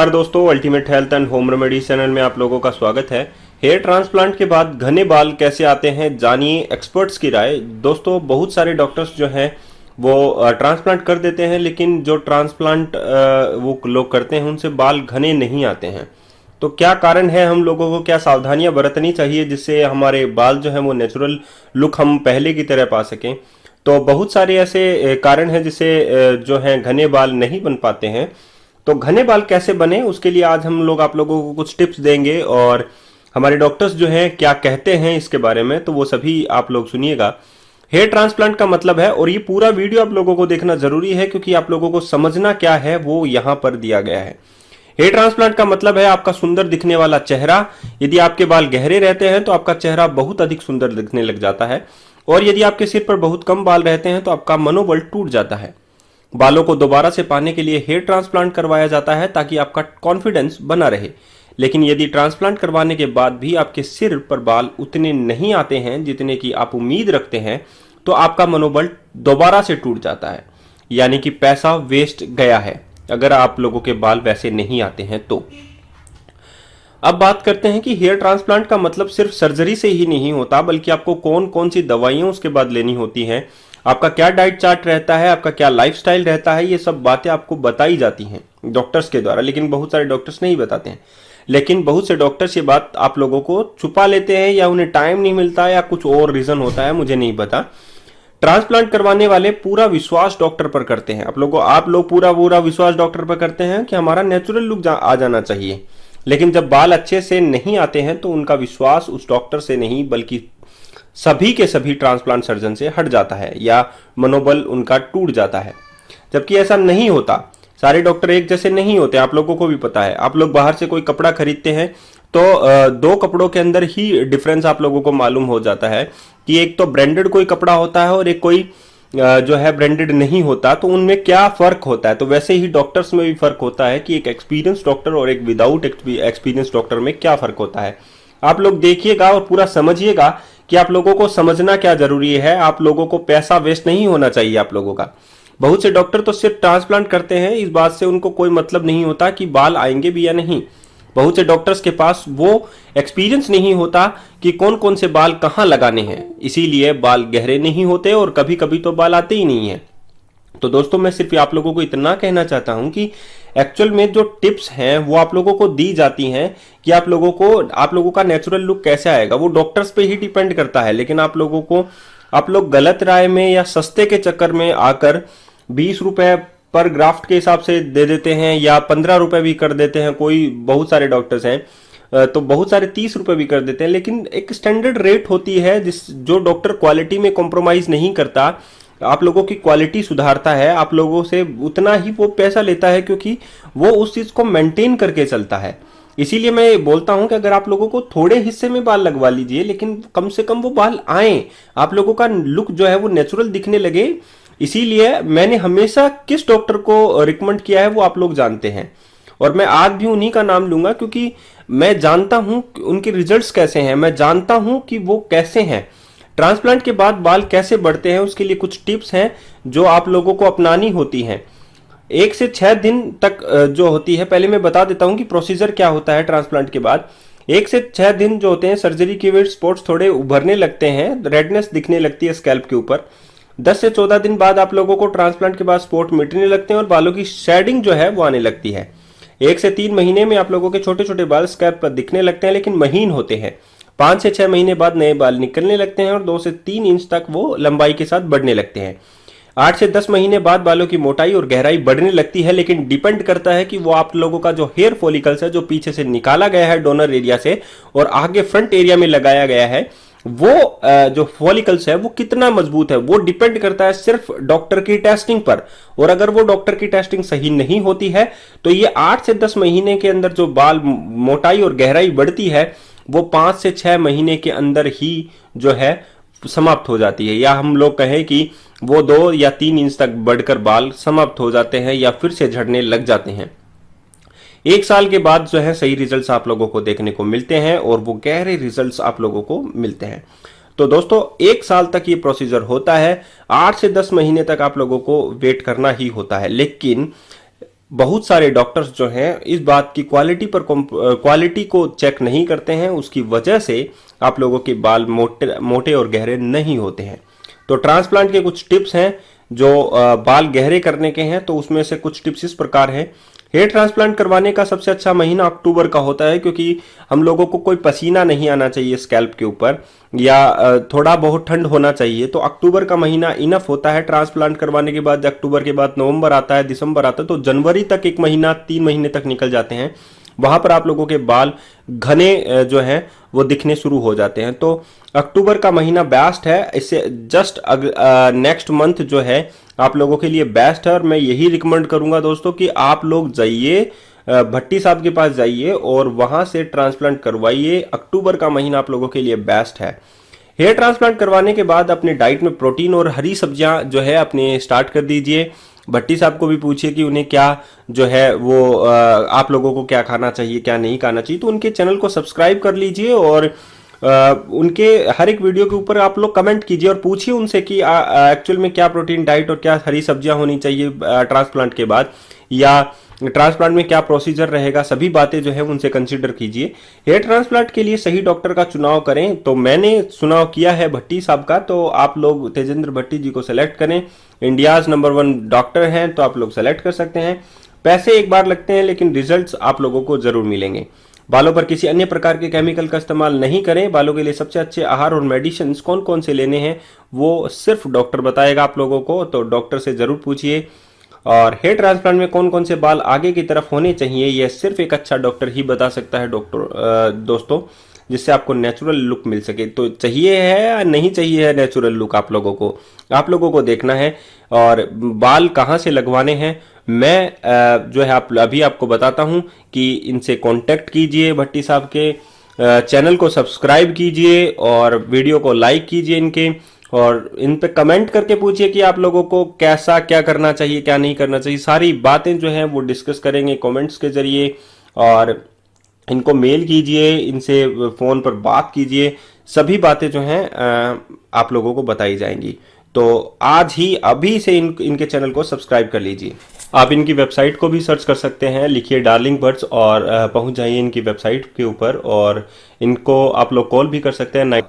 नमस्कार दोस्तों, ultimate health and home remedy channel में आप लोगों का स्वागत है। हेयर ट्रांसप्लांट के बाद घने बाल कैसे आते हैं, जानिए एक्सपर्ट्स की राय। दोस्तों, बहुत सारे डॉक्टर्स जो हैं वो ट्रांसप्लांट कर देते हैं, लेकिन जो ट्रांसप्लांट वो लोग करते हैं उनसे बाल घने नहीं आते हैं। तो क्या कारण है, हम लोगों को क्या सावधानियां बरतनी चाहिए जिससे हमारे बाल जो है वो नेचुरल लुक हम पहले की तरह पा सकें। तो बहुत सारे ऐसे कारण हैं जिससे जो है घने बाल नहीं बन पाते हैं। तो घने बाल कैसे बने, उसके लिए आज हम लोग आप लोगों को कुछ टिप्स देंगे और हमारे डॉक्टर्स जो हैं क्या कहते हैं इसके बारे में, तो वो सभी आप लोग सुनिएगा। हेयर ट्रांसप्लांट का मतलब है, और ये पूरा वीडियो आप लोगों को देखना जरूरी है क्योंकि आप लोगों को समझना क्या है वो यहां पर दिया गया है। हेयर ट्रांसप्लांट का मतलब है आपका सुंदर दिखने वाला चेहरा। यदि आपके बाल गहरे रहते हैं तो आपका चेहरा बहुत अधिक सुंदर दिखने लग जाता है, और यदि आपके सिर पर बहुत कम बाल रहते हैं तो आपका मनोबल टूट जाता है। बालों को दोबारा से पाने के लिए हेयर ट्रांसप्लांट करवाया जाता है ताकि आपका कॉन्फिडेंस बना रहे। लेकिन यदि ट्रांसप्लांट करवाने के बाद भी आपके सिर पर बाल उतने नहीं आते हैं जितने की आप उम्मीद रखते हैं, तो आपका मनोबल दोबारा से टूट जाता है, यानी कि पैसा वेस्ट गया है अगर आप लोगों के बाल वैसे नहीं आते हैं तो। अब बात करते हैं कि हेयर ट्रांसप्लांट का मतलब सिर्फ सर्जरी से ही नहीं होता, बल्कि आपको कौन कौन सी दवाइयां उसके बाद लेनी होती हैं, आपका क्या डाइट चार्ट रहता है, आपका क्या लाइफस्टाइल रहता है, ये सब बातें आपको बताई जाती हैं डॉक्टर्स के द्वारा। लेकिन बहुत सारे डॉक्टर्स नहीं बताते हैं। लेकिन बहुत से डॉक्टर्स ये बात आप लोगों को छुपा लेते हैं, या उन्हें टाइम नहीं मिलता, या कुछ और रीजन होता है, मुझे नहीं पता। ट्रांसप्लांट करवाने वाले पूरा विश्वास डॉक्टर पर करते हैं। आप लोग पूरा विश्वास डॉक्टर पर करते हैं कि हमारा नेचुरल लुक आ जाना चाहिए। लेकिन जब बाल अच्छे से नहीं आते हैं तो उनका विश्वास उस डॉक्टर से नहीं बल्कि सभी के सभी ट्रांसप्लांट सर्जन से हट जाता है, या मनोबल उनका टूट जाता है। जबकि ऐसा नहीं होता। सारे डॉक्टर एक जैसे नहीं होते, आप लोगों को भी पता है। आप लोग बाहर से कोई कपड़ा खरीदते हैं तो दो कपड़ों के अंदर ही डिफरेंस आप लोगों को मालूम हो जाता है कि एक तो ब्रांडेड कोई कपड़ा होता है और एक कोई जो है ब्रांडेड नहीं होता, तो उनमें क्या फर्क होता है। तो वैसे ही डॉक्टर्स में भी फर्क होता है कि एक एक्सपीरियंस डॉक्टर और एक विदाउट एक्सपीरियंस डॉक्टर में क्या फर्क होता है। आप लोग देखिएगा और पूरा समझिएगा कि आप लोगों को समझना क्या जरूरी है। आप लोगों को पैसा वेस्ट नहीं होना चाहिए आप लोगों का। बहुत से डॉक्टर तो सिर्फ ट्रांसप्लांट करते हैं, इस बात से उनको कोई मतलब नहीं होता कि बाल आएंगे भी या नहीं। बहुत से डॉक्टर्स के पास वो एक्सपीरियंस नहीं होता कि कौन कौन से बाल कहां लगाने हैं, इसीलिए बाल गहरे नहीं होते और कभी कभी तो बाल आते ही नहीं है। तो दोस्तों, मैं सिर्फ आप लोगों को इतना कहना चाहता हूं कि एक्चुअल में जो टिप्स हैं वो आप लोगों को दी जाती हैं कि आप लोगों का नेचुरल लुक कैसे आएगा, वो डॉक्टर्स पे ही डिपेंड करता है। लेकिन आप लोग गलत राय में या सस्ते के चक्कर में आकर 20 रुपए पर ग्राफ्ट के हिसाब से दे देते हैं, या 15 रुपए भी कर देते हैं। बहुत सारे डॉक्टर्स हैं तो बहुत सारे 30 रुपए भी कर देते हैं। लेकिन एक स्टैंडर्ड रेट होती है जो डॉक्टर क्वालिटी में कॉम्प्रोमाइज नहीं करता, आप लोगों की क्वालिटी सुधारता है, आप लोगों से उतना ही वो पैसा लेता है क्योंकि वो उस चीज को मेंटेन करके चलता है। इसीलिए मैं बोलता हूं कि अगर आप लोगों को थोड़े हिस्से में बाल लगवा लीजिए, लेकिन कम से कम वो बाल आए, आप लोगों का लुक जो है वो नेचुरल दिखने लगे। इसीलिए मैंने हमेशा किस डॉक्टर को रिकमेंड किया है वो आप लोग जानते हैं, और मैं आज भी उन्हीं का नाम लूंगा क्योंकि मैं जानता हूं उनके रिजल्ट्स कैसे हैं, मैं जानता हूं कि वो कैसे हैं। ट्रांसप्लांट के बाद बाल कैसे बढ़ते हैं उसके लिए कुछ टिप्स हैं जो आप लोगों को अपनानी होती हैं। 1 से 6 दिन तक जो होती है, पहले मैं बता देता हूं कि प्रोसीजर क्या होता है ट्रांसप्लांट के बाद। 1 से 6 दिन जो होते हैं, सर्जरी के वेट स्पॉट्स थोड़े उभरने लगते हैं, रेडनेस दिखने लगती है स्कैल्प के ऊपर। 10 से 14 दिन बाद आप लोगों को ट्रांसप्लांट के बाद स्पॉट मिटने लगते हैं और बालों की शेडिंग जो है वो आने लगती है। 1 से 3 महीने में आप लोगों के छोटे छोटे बाल स्कैल्प पर दिखने लगते हैं, लेकिन महीन होते हैं। 5 से 6 महीने बाद नए बाल निकलने लगते हैं और 2 से 3 इंच तक वो लंबाई के साथ बढ़ने लगते हैं। 8 से 10 महीने बाद बालों की मोटाई और गहराई बढ़ने लगती है, लेकिन डिपेंड करता है कि वो आप लोगों का जो हेयर फॉलिकल्स है, जो पीछे से निकाला गया है डोनर एरिया से और आगे फ्रंट एरिया में लगाया गया है, वो जो फॉलिकल्स है वो कितना मजबूत है, वो डिपेंड करता है सिर्फ डॉक्टर की टेस्टिंग पर। और अगर वो डॉक्टर की टेस्टिंग सही नहीं होती है तो ये 8 से 10 महीने के अंदर जो बाल मोटाई और गहराई बढ़ती है वो 5 से 6 महीने के अंदर ही जो है समाप्त हो जाती है, या हम लोग कहें कि वो 2 या 3 इंच तक बढ़कर बाल समाप्त हो जाते हैं या फिर से झड़ने लग जाते हैं। 1 साल के बाद जो है सही रिजल्ट्स आप लोगों को देखने को मिलते हैं और वो गहरे रिजल्ट्स आप लोगों को मिलते हैं। तो दोस्तों 1 साल तक ये प्रोसीजर होता है, 8 से 10 महीने तक आप लोगों को वेट करना ही होता है। लेकिन बहुत सारे डॉक्टर्स जो हैं इस बात की क्वालिटी को चेक नहीं करते हैं, उसकी वजह से आप लोगों के बाल मोटे और गहरे नहीं होते हैं। तो ट्रांसप्लांट के कुछ टिप्स हैं जो बाल गहरे करने के हैं। तो उसमें से कुछ टिप्स इस प्रकार हैं। हेयर ट्रांसप्लांट करवाने का सबसे अच्छा महीना अक्टूबर का होता है, क्योंकि हम लोगों को कोई पसीना नहीं आना चाहिए स्कैल्प के ऊपर, या थोड़ा बहुत ठंड होना चाहिए। तो अक्टूबर का महीना इनफ होता है ट्रांसप्लांट करवाने के बाद। अक्टूबर के बाद नवंबर आता है, दिसंबर आता है, तो जनवरी तक एक महीना 3 महीने तक निकल जाते हैं। वहां पर आप लोगों के बाल घने जो हैं वो दिखने शुरू हो जाते हैं। तो अक्टूबर का महीना बेस्ट है। इससे जस्ट नेक्स्ट मंथ जो है आप लोगों के लिए बेस्ट है। और मैं यही रिकमेंड करूंगा दोस्तों कि आप लोग जाइए, भट्टी साहब के पास जाइए और वहां से ट्रांसप्लांट करवाइए। अक्टूबर का महीना आप लोगों के लिए बेस्ट है। हेयर ट्रांसप्लांट करवाने के बाद अपने डाइट में प्रोटीन और हरी सब्जियां जो है अपने स्टार्ट कर दीजिए। भट्टी साहब को भी पूछिए कि उन्हें क्या जो है वो आप लोगों को क्या खाना चाहिए, क्या नहीं खाना चाहिए। तो उनके चैनल को सब्सक्राइब कर लीजिए और उनके हर एक वीडियो के ऊपर आप लोग कमेंट कीजिए और पूछिए उनसे कि एक्चुअल में क्या प्रोटीन डाइट और क्या हरी सब्जियां होनी चाहिए ट्रांसप्लांट के बाद, या ट्रांसप्लांट में क्या प्रोसीजर रहेगा। सभी बातें जो है उनसे कंसीडर कीजिए। हेयर ट्रांसप्लांट के लिए सही डॉक्टर का चुनाव करें। तो मैंने चुनाव किया है भट्टी साहब का, तो आप लोग तेजेंद्र भट्टी जी को सेलेक्ट करें। इंडियाज नंबर 1 डॉक्टर हैं, तो आप लोग सेलेक्ट कर सकते हैं। पैसे एक बार लगते हैं, लेकिन रिजल्ट्स आप लोगों को जरूर मिलेंगे। बालों पर किसी अन्य प्रकार के केमिकल का इस्तेमाल नहीं करें। बालों के लिए सबसे अच्छे आहार और मेडिसिन कौन कौन से लेने हैं वो सिर्फ डॉक्टर बताएगा आप लोगों को, तो डॉक्टर से जरूर पूछिए। और हेयर ट्रांसप्लांट में कौन कौन से बाल आगे की तरफ होने चाहिए यह सिर्फ एक अच्छा डॉक्टर ही बता सकता है दोस्तों, जिससे आपको नेचुरल लुक मिल सके। तो चाहिए है या नहीं चाहिए है नेचुरल लुक, आप लोगों को देखना है। और बाल कहाँ से लगवाने हैं मैं जो है अभी आपको बताता हूं कि इनसे कांटेक्ट कीजिए। भट्टी साहब के चैनल को सब्सक्राइब कीजिए और वीडियो को लाइक कीजिए इनके, और इन पे कमेंट करके पूछिए कि आप लोगों को कैसा क्या करना चाहिए, क्या नहीं करना चाहिए। सारी बातें जो हैं वो डिस्कस करेंगे कमेंट्स के जरिए। और इनको मेल कीजिए, इनसे फोन पर बात कीजिए। सभी बातें जो हैं आप लोगों को बताई जाएंगी। तो आज ही अभी से इनके चैनल को सब्सक्राइब कर लीजिए। आप इनकी वेबसाइट को भी सर्च कर सकते हैं, लिखिए डार्लिंग बर्ड्स और पहुंच जाइए इनकी वेबसाइट के ऊपर। और इनको आप लोग कॉल भी कर सकते हैं।